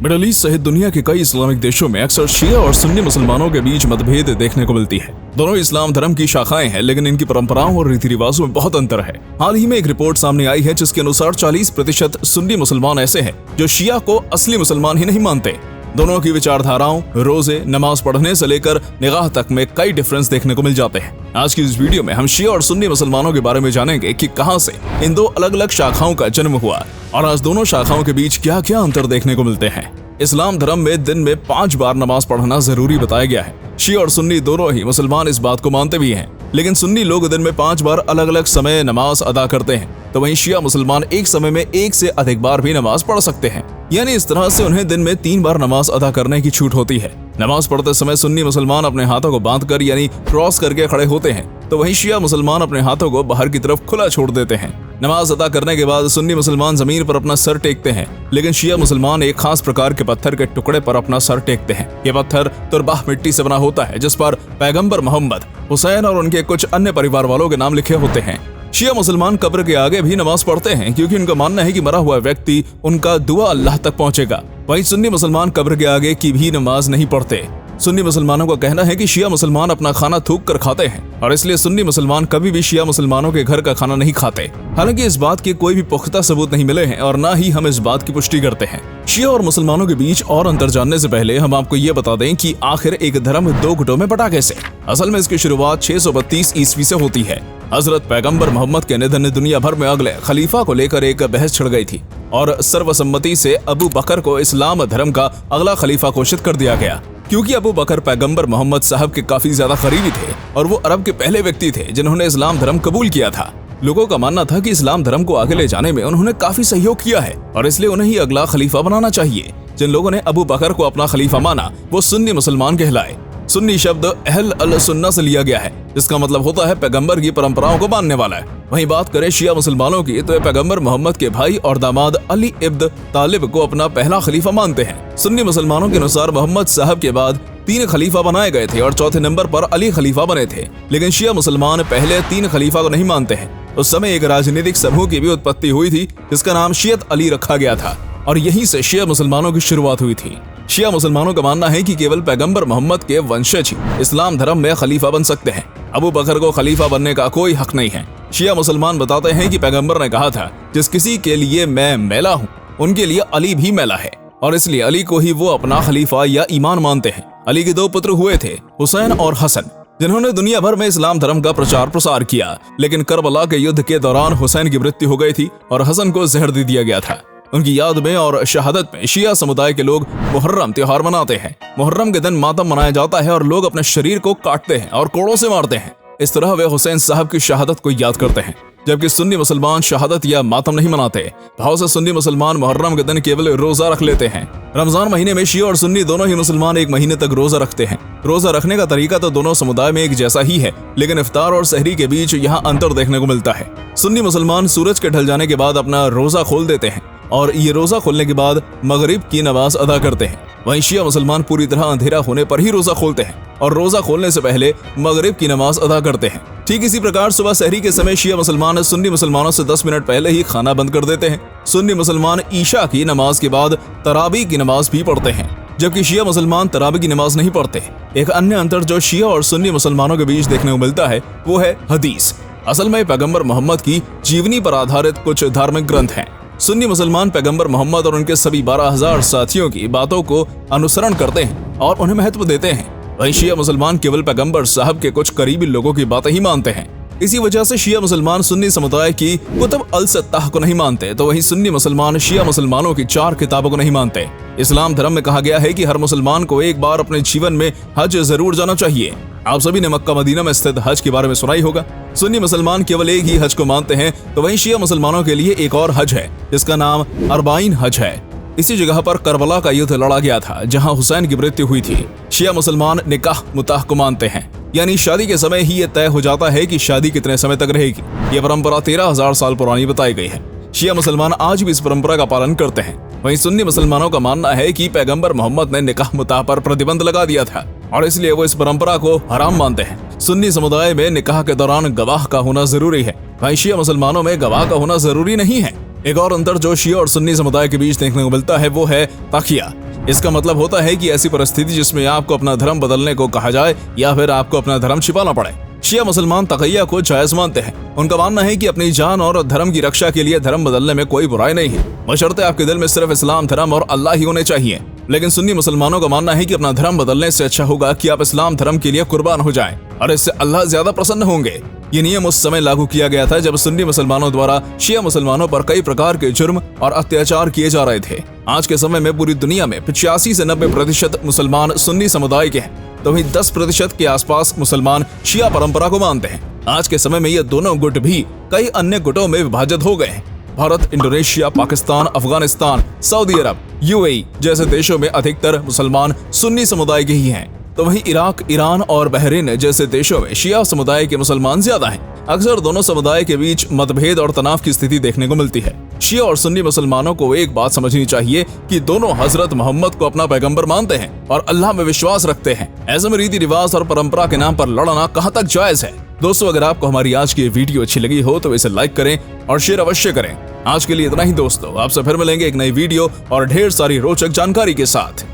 Middle east सहित दुनिया के कई इस्लामिक देशों में अक्सर शिया और सुन्नी मुसलमानों के बीच मतभेद देखने को मिलती है। दोनों इस्लाम धर्म की शाखाएं हैं, लेकिन इनकी परंपराओं और रीति रिवाजों में बहुत अंतर है। हाल ही में एक रिपोर्ट सामने आई है जिसके अनुसार 40% सुन्नी मुसलमान ऐसे हैं जो शिया को असली मुसलमान ही नहीं मानते। दोनों की विचारधाराओं, रोजे, नमाज पढ़ने से लेकर निगाह तक में कई डिफरेंस देखने को मिल जाते हैं। आज की इस वीडियो में हम शिया और सुन्नी मुसलमानों के बारे में जानेंगे कि कहां से इन दो अलग अलग शाखाओं का जन्म हुआ और आज दोनों शाखाओं के बीच क्या क्या अंतर देखने को मिलते हैं। इस्लाम धर्म में दिन में 5 बार नमाज पढ़ना जरूरी बताया गया है। शिया और सुन्नी दोनों ही मुसलमान इस बात को मानते भी हैं, लेकिन सुन्नी लोग दिन में 5 बार अलग अलग समय नमाज अदा करते हैं, तो वहीं शिया मुसलमान एक समय में 1 से अधिक बार भी नमाज पढ़ सकते हैं। यानी इस तरह से उन्हें दिन में 3 बार नमाज अदा करने की छूट होती है। नमाज पढ़ते समय सुन्नी मुसलमान अपने हाथों को बांधकर यानी क्रॉस करके खड़े होते हैं, तो वहीं शिया मुसलमान अपने हाथों को बाहर की तरफ खुला छोड़ देते हैं। नमाज अदा करने के बाद सुन्नी मुसलमान जमीन पर अपना सर टेकते हैं, लेकिन शिया मुसलमान एक खास प्रकार के पत्थर के टुकड़े पर अपना सर टेकते हैं। ये पत्थर तुरबाह मिट्टी से बना होता है जिस पर पैगंबर मोहम्मद, हुसैन और उनके कुछ अन्य परिवार वालों के नाम लिखे होते हैं। शिया मुसलमान कब्र के आगे भी नमाज पढ़ते हैं क्योंकि उनका मानना है कि मरा हुआ व्यक्ति उनका दुआ अल्लाह तक पहुंचेगा। वहीं सुन्नी मुसलमान कब्र के आगे की भी नमाज नहीं पढ़ते। सुन्नी मुसलमानों का कहना है कि शिया मुसलमान अपना खाना थूक कर खाते हैं और इसलिए सुन्नी मुसलमान कभी भी शिया मुसलमानों के घर का खाना नहीं खाते। हालांकि इस बात के कोई भी पुख्ता सबूत नहीं मिले हैं और न ही हम इस बात की पुष्टि करते हैं। शिया और मुसलमानों के बीच और अंतर जानने से पहले हम आपको ये बता दें कि आखिर एक धर्म 2 गुटों में बटा कैसे। असल में इसकी शुरुआत 632 ईस्वी से होती है। हजरत पैगंबर मोहम्मद के निधन ने दुनिया भर में अगले खलीफा को लेकर एक बहस छिड़ गई थी और सर्वसम्मति से अबू बकर को इस्लाम धर्म का अगला खलीफा घोषित कर दिया गया। क्योंकि अबू बकर पैगंबर मोहम्मद साहब के काफी ज्यादा करीबी थे और वो अरब के पहले व्यक्ति थे जिन्होंने इस्लाम धर्म कबूल किया था। लोगों का मानना था कि इस्लाम धर्म को आगे ले जाने में उन्होंने काफी सहयोग किया है और इसलिए उन्हें ही अगला खलीफा बनाना चाहिए। जिन लोगों ने अबू बकर को अपना खलीफा माना वो सुन्नी मुसलमान कहलाए। सुन्नी शब्द अहल अल सुन्ना से लिया गया है, जिसका मतलब होता है पैगंबर की परंपराओं को मानने वाला है। वहीं बात करें शिया मुसलमानों की तो पैगंबर मोहम्मद के भाई और दामाद अली इब्न तालिब को अपना पहला खलीफा मानते हैं। सुन्नी मुसलमानों के अनुसार मोहम्मद साहब के बाद 3 खलीफा बनाए गए थे और चौथे नंबर पर अली खलीफा बने थे, लेकिन शिया मुसलमान पहले 3 खलीफा को नहीं मानते हैं। उस समय एक राजनीतिक समूह की भी उत्पत्ति हुई थी जिसका नाम शियत अली रखा गया था और यहीं से शिया मुसलमानों की शुरुआत हुई थी। शिया मुसलमानों का मानना है कि केवल पैगंबर मोहम्मद के वंशज ही इस्लाम धर्म में खलीफा बन सकते हैं। अबू बकर को खलीफा बनने का कोई हक नहीं है। शिया मुसलमान बताते हैं कि पैगंबर ने कहा था, जिस किसी के लिए मैं मैला हूँ उनके लिए अली भी मैला है, और इसलिए अली को ही वो अपना खलीफा या ईमान मानते हैं। अली के 2 पुत्र हुए थे, हुसैन और हसन, जिन्होंने दुनिया भर में इस्लाम धर्म का प्रचार प्रसार किया। लेकिन करबला के युद्ध के दौरान हुसैन की मृत्यु हो गई थी और हसन को जहर दे दिया गया था। उनकी याद में और शहादत में शिया समुदाय के लोग मुहर्रम त्योहार मनाते हैं। मुहर्रम के दिन मातम मनाया जाता है और लोग अपने शरीर को काटते हैं और कोड़ों से मारते हैं। इस तरह वे हुसैन साहब की शहादत को याद करते हैं, जबकि सुन्नी मुसलमान शहादत या मातम नहीं मनाते। भाव से सुन्नी मुसलमान मुहर्रम के दिन केवल रोजा रख लेते हैं। रमजान महीने में शिया और सुन्नी दोनों ही मुसलमान 1 महीने तक रोजा रखते हैं। रोजा रखने का तरीका तो दोनों समुदाय में एक जैसा ही है, लेकिन इफ्तार और सहरी के बीच यहाँ अंतर देखने को मिलता है। सुन्नी मुसलमान सूरज के ढल जाने के बाद अपना रोजा खोल देते हैं और ये रोजा खोलने के बाद मगरिब की नमाज अदा करते हैं। वहीं शिया मुसलमान पूरी तरह अंधेरा होने पर ही रोजा खोलते हैं और रोजा खोलने से पहले मगरिब की नमाज अदा करते हैं। ठीक इसी प्रकार सुबह सहरी के समय शिया मुसलमान सुन्नी मुसलमानों से 10 मिनट पहले ही खाना बंद कर देते हैं। सुन्नी मुसलमान ईशा की नमाज के बाद तरावी की नमाज भी पढ़ते हैं, जबकि शिया मुसलमान तरावी की नमाज नहीं पढ़ते। एक अन्य अंतर जो शिया और सुन्नी मुसलमानों के बीच देखने को मिलता है वो है हदीस। असल में पैगंबर मोहम्मद की जीवनी पर आधारित कुछ धार्मिक ग्रंथ हैं। सुन्नी मुसलमान पैगंबर मोहम्मद और उनके सभी 12,000 साथियों की बातों को अनुसरण करते हैं और उन्हें महत्व देते हैं। वहीं शिया मुसलमान केवल पैगंबर साहब के कुछ करीबी लोगों की बातें ही मानते हैं। इसी वजह से शिया मुसलमान सुन्नी समुदाय की कुतुब अल सत्ताह को नहीं मानते, तो वहीं सुन्नी मुसलमान शिया मुसलमानों की 4 किताबों को नहीं मानते। इस्लाम धर्म में कहा गया है कि हर मुसलमान को एक बार अपने जीवन में हज जरूर जाना चाहिए। आप सभी ने मक्का मदीना में स्थित हज के बारे में सुना ही होगा। सुन्नी मुसलमान केवल एक ही हज को मानते हैं, तो वहीं शिया मुसलमानों के लिए एक और हज है जिसका नाम अरबाइन हज है। इसी जगह पर करबला का युद्ध लड़ा गया था जहां हुसैन की मृत्यु हुई थी। शिया मुसलमान निकाह मुताह को मानते हैं, यानी शादी के समय ही ये तय हो जाता है कि शादी कितने समय तक रहेगी। ये परंपरा 13,000 साल पुरानी बताई गई है। शिया मुसलमान आज भी इस परंपरा का पालन करते हैं। वहीं सुन्नी मुसलमानों का मानना है कि पैगंबर मोहम्मद ने निकाह मुताह पर प्रतिबंध लगा दिया था और इसलिए वो इस परंपरा को हराम मानते हैं। सुन्नी समुदाय में निकाह के दौरान गवाह का होना जरूरी है, वहीं शिया मुसलमानों में गवाह का होना जरूरी नहीं है। एक और अंतर जो शिया और सुन्नी समुदाय के बीच देखने को मिलता है वो है तकिया। इसका मतलब होता है कि ऐसी परिस्थिति जिसमें आपको अपना धर्म बदलने को कहा जाए या फिर आपको अपना धर्म छिपाना पड़े। शिया मुसलमान तकैया को जायज मानते हैं। उनका मानना है कि अपनी जान और धर्म की रक्षा के लिए धर्म बदलने में कोई बुराई नहीं है, बशर्ते आपके दिल में सिर्फ इस्लाम धर्म और अल्लाह ही होने चाहिए। लेकिन सुन्नी मुसलमानों का मानना है कि अपना धर्म बदलने से अच्छा होगा कि आप इस्लाम धर्म के लिए कुर्बान हो जाएं और इससे अल्लाह ज्यादा प्रसन्न होंगे। ये नियम उस समय लागू किया गया था जब सुन्नी मुसलमानों द्वारा शिया मुसलमानों पर कई प्रकार के जुर्म और अत्याचार किए जा रहे थे। आज के समय में पूरी दुनिया में 85 से 90% मुसलमान सुन्नी समुदाय के हैं, तो वहीं 10% के आसपास मुसलमान शिया परंपरा को मानते हैं। आज के समय में ये दोनों गुट भी कई अन्य गुटों में विभाजित हो गए हैं। भारत, इंडोनेशिया, पाकिस्तान, अफगानिस्तान, सऊदी अरब, यूएई जैसे देशों में अधिकतर मुसलमान सुन्नी समुदाय के ही हैं, तो वहीं इराक, ईरान और बहरीन जैसे देशों में शिया समुदाय के मुसलमान ज्यादा हैं। अक्सर दोनों समुदाय के बीच मतभेद और तनाव की स्थिति देखने को मिलती है। शिया और सुन्नी मुसलमानों को एक बात समझनी चाहिए कि दोनों हजरत मोहम्मद को अपना पैगंबर मानते हैं और अल्लाह में विश्वास रखते हैं। ऐसे में रीति रिवाज और परंपरा के नाम पर लड़ना कहाँ तक जायज है। दोस्तों, अगर आपको हमारी आज की वीडियो अच्छी लगी हो तो इसे लाइक करें और शेयर अवश्य करें। आज के लिए इतना ही दोस्तों, आपसे फिर मिलेंगे एक नई वीडियो और ढेर सारी रोचक जानकारी के साथ।